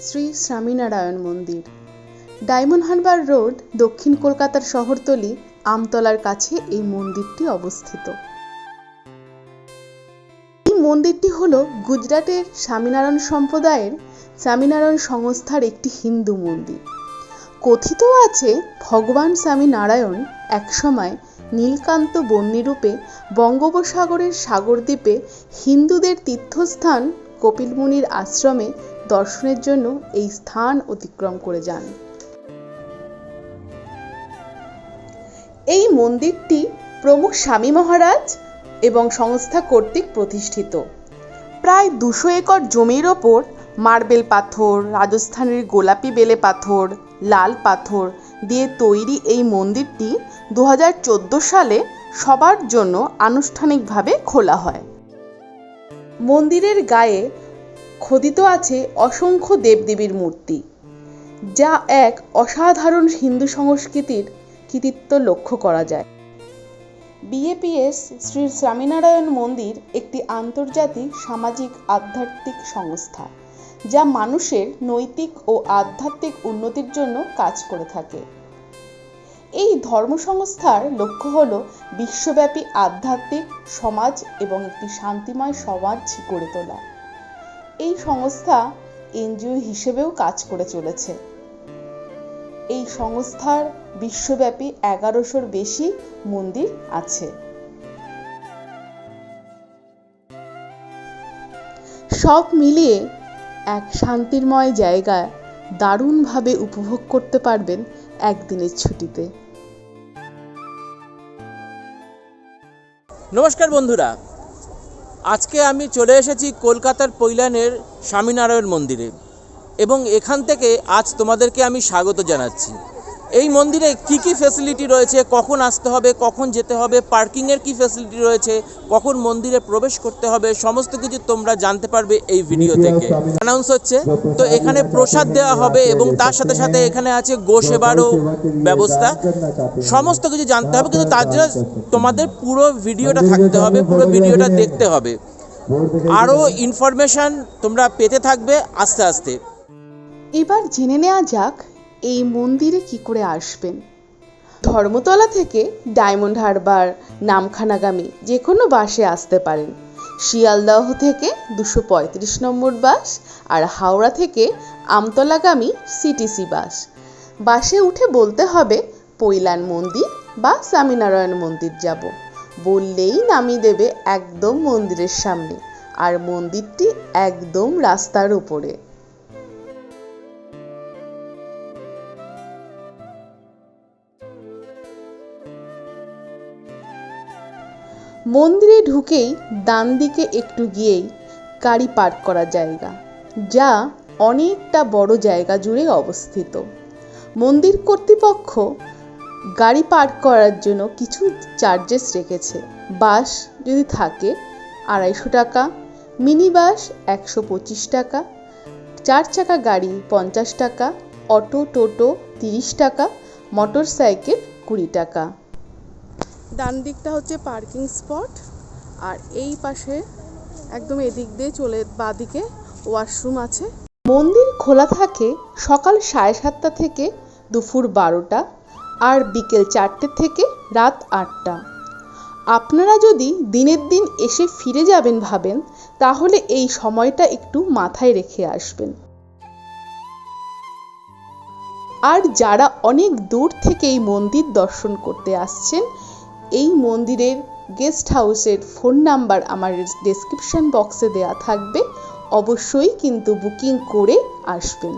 শ্রী স্বামীনারায়ণ মন্দির, diamond Harbour road, দক্ষিণ কলকাতার শহরতলি আমতলার কাছে এই মন্দিরটি অবস্থিত। এই মন্দিরটি হল গুজরাটের স্বামীনারায়ণ সম্প্রদায়ের স্বামীনারায়ণ সংস্থার একটি হিন্দু মন্দির। কথিত আছে ভগবান স্বামীনারায়ণ একসময় নীলকান্ত বহ্নিরূপে বঙ্গোপসাগরের সাগরদ্বীপে হিন্দুদের তীর্থস্থান কপিল মুনির আশ্রমে দর্শনের জন্য এই স্থান অতিক্রম করে যান। এই মন্দিরটি প্রমুখ স্বামী মহারাজ এবং সংস্থা কর্তৃক প্রতিষ্ঠিত। প্রায় 200 একর জমির ওপর মার্বেল পাথর, রাজস্থানের গোলাপি বেলে পাথর, লাল পাথর দিয়ে তৈরি এই মন্দিরটি 2014 সালে সবার জন্য আনুষ্ঠানিকভাবে খোলা হয়। মন্দিরের গায়ে খোদিত আছে অসংখ্য দেবদেবীর মূর্তি, যা এক অসাধারণ হিন্দু সংস্কৃতির কৃতিত্ব লক্ষ্য করা যায়। বিএপিএস শ্রী স্বামীনারায়ণ মন্দির একটি আন্তর্জাতিক সামাজিক আধ্যাত্মিক সংস্থা, যা মানুষের নৈতিক ও আধ্যাত্মিক উন্নতির জন্য কাজ করে থাকে। এই ধর্ম সংস্থার লক্ষ্য হল বিশ্বব্যাপী আধ্যাত্মিক সমাজ এবং একটি শান্তিময় সমাজ গড়ে তোলা। এই সংস্থা এনজিও হিসেবেও কাজ করে চলেছে। এই সংস্থার বিশ্বব্যাপী 1100-র বেশি মন্দির আছে। সব মিলিয়ে এক শান্তিময় জায়গা দারুণভাবে উপভোগ করতে পারবেন একদিনের ছুটিতে। নমস্কার বন্ধুরা, আজকে আমি চলে এসেছি কলকাতার পৈলানের স্বামীনারায়ণ মন্দিরে এবং এখান থেকে আজ তোমাদেরকে আমি স্বাগত জানাচ্ছি। এই মন্দিরে কি কি ফ্যাসিলিটি রয়েছে, কখন আসতে হবে, কখন যেতে হবে, পার্কিংয়ের কি ফ্যাসিলিটি রয়েছে, কখন মন্দিরে প্রবেশ করতে হবে, সমস্ত কিছু তোমরা জানতে পারবে এই ভিডিও থেকে। অ্যানাউন্স হচ্ছে তো এখানে প্রসাদ দেওয়া হবে এবং তার সাথে সাথে এখানে আছে গোসেবারও ব্যবস্থা। সমস্ত কিছু জানতে হবে, কিন্তু তার জন্য তোমাদের পুরো ভিডিওটা থাকতে হবে, পুরো ভিডিওটা দেখতে হবে। আরও ইনফরমেশান তোমরা পেতে থাকবে আস্তে আস্তে। এবার জেনে নেওয়া যাক এই মন্দিরে কি করে আসবেন। ধর্মতলা থেকে ডায়মন্ড হারবার নামখানাগামী যে কোনো বাসে আসতে পারেন। শিয়ালদহ থেকে 235 নম্বর বাস, আর হাওড়া থেকে আমতলাগামী সিটিসি বাস। বাসে উঠে বলতে হবে পৈলান মন্দির বা স্বামীনারায়ণ মন্দির যাব। বললেই নামিয়ে দেবে একদম মন্দিরের সামনে, আর মন্দিরটি একদম রাস্তার উপরে। মন্দিরে ঢুকেই ডান দিকে একটু গিয়েই গাড়ি পার্ক করার জায়গা, যা অনেকটা বড় জায়গা জুড়ে অবস্থিত। মন্দির কর্তৃপক্ষ গাড়ি পার্ক করার জন্য কিছু চার্জেস রেখেছে। বাস যদি থাকে 250 টাকা, মিনি বাস 125 টাকা, 4 চাকা গাড়ি 50 টাকা, অটো টোটো 30 টাকা, মোটর সাইকেল 20 টাকা। ডান দিকটা হচ্ছে পার্কিং স্পট, আর এই পাশে একদম এদিক দিয়ে চলে বাঁদিকে ওয়াশরুম আছে। মন্দির খোলা থাকে সকাল 7:30 থেকে দুপুর 12টা, আর বিকেল 4টে থেকে রাত 8টা। আপনারা যদি দিনের দিন এসে ফিরে যাবেন ভাবেন, তাহলে এই সময়টা একটু মাথায় রেখে আসবেন। আর যারা অনেক দূর থেকে এই মন্দির দর্শন করতে আসছেন, এই মন্দিরের গেস্ট হাউসের ফোন নাম্বার আমার ডেসক্রিপশন বক্সে দেওয়া থাকবে। অবশ্যই কিন্তু বুকিং করে আসবেন।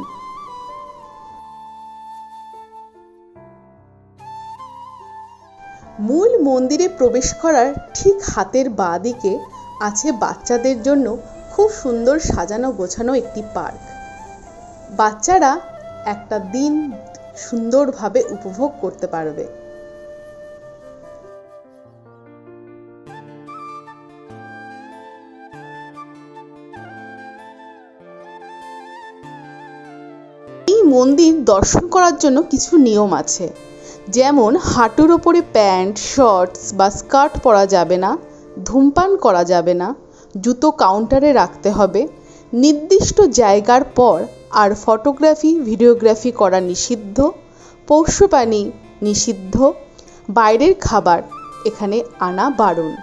মূল মন্দিরে প্রবেশ করার ঠিক হাতের বাঁ দিকে আছে বাচ্চাদের জন্য খুব সুন্দর সাজানো গোছানো একটি পার্ক। বাচ্চারা একটা দিন সুন্দরভাবে উপভোগ করতে পারবে। এই মন্দির দর্শন করার জন্য কিছু নিয়ম আছে, যেমন হাঁটুর ওপরে প্যান্ট, শর্টস বা স্কার্ট পরা যাবে না, ধূমপান করা যাবে না, জুতো কাউন্টারে রাখতে হবে, নির্দিষ্ট জায়গার পর আর ফটোগ্রাফি ভিডিওগ্রাফি করা নিষিদ্ধ, পোষ্য প্রাণী নিষিদ্ধ, বাইরের খাবার এখানে আনা বারণ।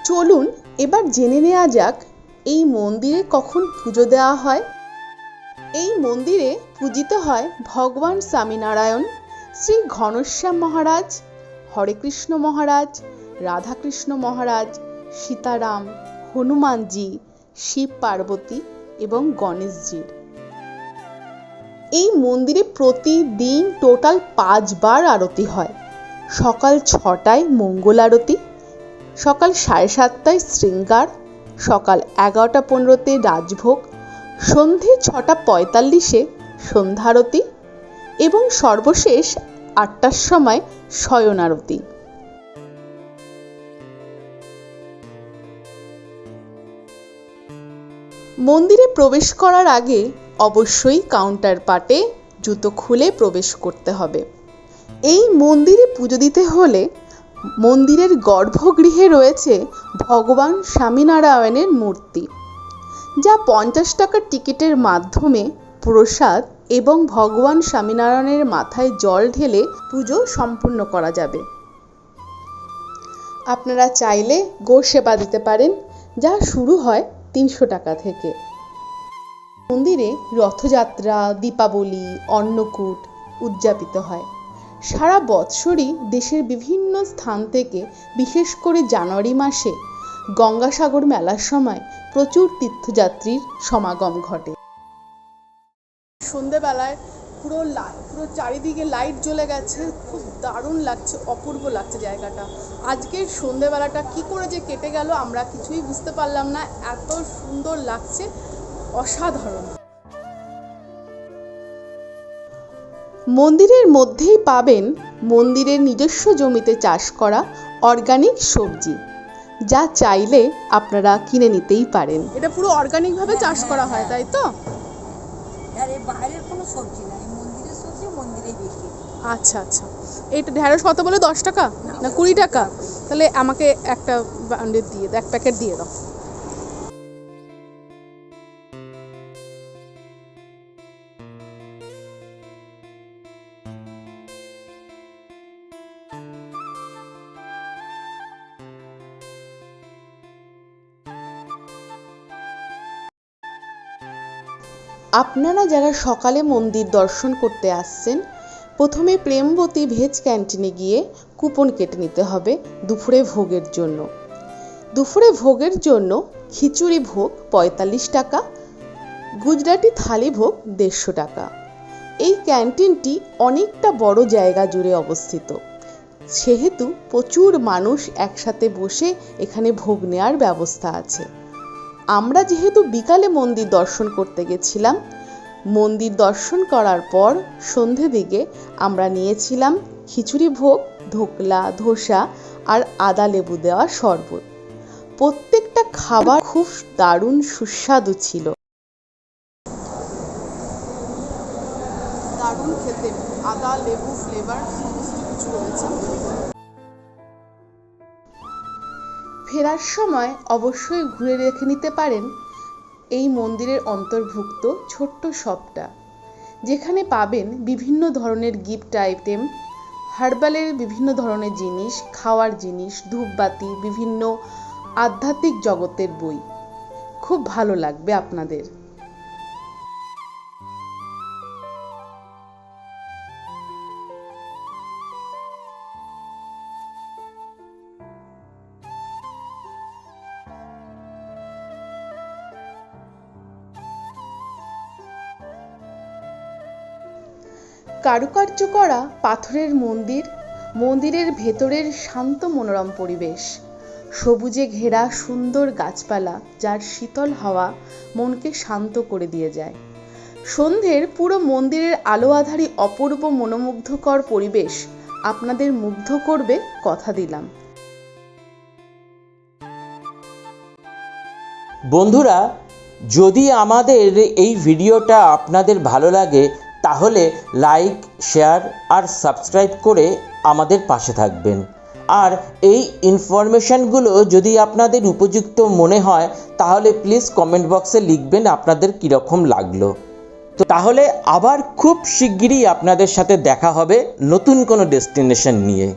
চলুন এবার জেনে নেওয়া যাক এই মন্দিরে কখন পুজো দেওয়া হয়। এই মন্দিরে পূজিত হয় ভগবান স্বামীনারায়ণ, শ্রী ঘনশ্যাম মহারাজ, হরেকৃষ্ণ মহারাজ, রাধাকৃষ্ণ মহারাজ, সীতারাম, হনুমানজি, শিব পার্বতী এবং গণেশজির। এই মন্দিরে প্রতিদিন টোটাল 5 বার আরতি হয়। সকাল 6টায় মঙ্গল আরতি, সকাল 7:30টায় শৃঙ্গার, সকাল 11:15-তে রাজভোগ, সন্ধে 6:45-এ সন্ধ্যা আরতি এবং সর্বশেষ 8টার সময় শয়ন আরতি। মন্দিরে প্রবেশ করার আগে অবশ্যই কাউন্টার পাটে জুতো খুলে প্রবেশ করতে হবে। এই মন্দিরে পুজো দিতে হলে মন্দিরের গর্ভগৃহে রয়েছে ভগবান স্বামীনারায়ণের মূর্তি, যা 50 টাকার টিকিটের মাধ্যমে প্রসাদ এবং ভগবান স্বামীনারায়ণের মাথায় জল ঢেলে পুজো সম্পূর্ণ করা যাবে। আপনারা চাইলে গো সেবা দিতে পারেন, যা শুরু হয় 300 টাকা থেকে। মন্দিরে রথযাত্রা, দীপাবলি, অন্নকূট উদযাপিত হয়। সারা বৎসরই দেশের বিভিন্ন স্থান থেকে, বিশেষ করে জানুয়ারি মাসে গঙ্গাসাগর মেলার সময় প্রচুর তীর্থযাত্রীর সমাগম ঘটে। সন্ধেবেলায় পুরো চারিদিকে লাইট জ্বলে গেছে, খুব দারুণ লাগছে, অপূর্ব লাগছে জায়গাটা। আজকের সন্ধেবেলাটা কি করে যে কেটে গেল আমরা কিছুই বুঝতে পারলাম না, এত সুন্দর লাগছে, অসাধারণ। মন্দিরের মধ্যেই পাবেন মন্দিরের নিজস্ব জমিতে চাষ করা অর্গানিক সবজি, যা চাইলে আপনারা কিনে নিতেই পারেন। এটা পুরো অর্গানিক ভাবে চাষ করা হয়, তাই তো? বাইরের কোনো সবজি না, মন্দিরের সবজি মন্দিরেই বিক্রি। আচ্ছা আচ্ছা, এইটা ঢেঁড়স কত বলে? 10 টাকা না 20 টাকা? তাহলে আমাকে একটা বান্ডিল দিয়ে দাও, এক প্যাকেট দিয়ে দাও। আপনারা যারা সকালে মন্দির দর্শন করতে আসছেন, প্রথমে প্রেমবতী ভেজ ক্যান্টিনে গিয়ে কুপন কেটে নিতে হবে দুপুরে ভোগের জন্য। দুপুরে ভোগের জন্য খিচুড়ি ভোগ 45 টাকা, গুজরাটি থালি ভোগ 150 টাকা। এই ক্যান্টিনটি অনেকটা বড় জায়গা জুড়ে অবস্থিত, সেহেতু প্রচুর মানুষ একসাথে বসে এখানে ভোগ নেওয়ার ব্যবস্থা আছে। আমরা যেহেতু বিকালে মন্দির দর্শন করতে গেছিলাম, মন্দির দর্শন করার পর সন্ধে দিকে আমরা নিয়েছিলাম খিচুড়ি ভোগ, ধোকলা, ধোসা আর আদা লেবু দেওয়া শরবত। প্রত্যেকটা খাবার খুব দারুণ সুস্বাদু ছিল। দারুণ খেতে, আদা লেবু ফ্লেভার সমস্ত কিছু রয়েছে। ফেরার সময় অবশ্যই ঘুরে রেখে নিতে পারেন এই মন্দিরের অন্তর্ভুক্ত ছোট্ট শপটা, যেখানে পাবেন বিভিন্ন ধরনের গিফট আইটেম, হার্বালের বিভিন্ন ধরনের জিনিস, খাওয়ার জিনিস, ধূপবাতি, বিভিন্ন আধ্যাত্মিক জগতের বই। খুব ভালো লাগবে আপনাদের। কারুকার্য করা পাথরের মন্দির, মন্দিরের ভেতরের শান্ত মনোরম পরিবেশ, সবুজে ঘেরা সুন্দর গাছপালা, যার শীতল হাওয়া মনকে শান্ত করে দিয়ে যায়। সন্ধ্যের পুরো মন্দিরের আলো আঁধারি অপূর্ব মনোমুগ্ধকর পরিবেশ আপনাদের মুগ্ধ করবে, কথা দিলাম। বন্ধুরা, যদি আমাদের এই ভিডিওটা আপনাদের ভালো লাগে তাহলে লাইক, শেয়ার আর সাবস্ক্রাইব করে আমাদের পাশে থাকবেন। আর এই ইনফরমেশানগুলো যদি আপনাদের উপযুক্ত মনে হয় তাহলে প্লিজ কমেন্ট বক্সে লিখবেন আপনাদের কীরকম লাগলো। তো তাহলে আবার খুব শিগগিরই আপনাদের সাথে দেখা হবে নতুন কোনো ডেস্টিনেশন নিয়ে।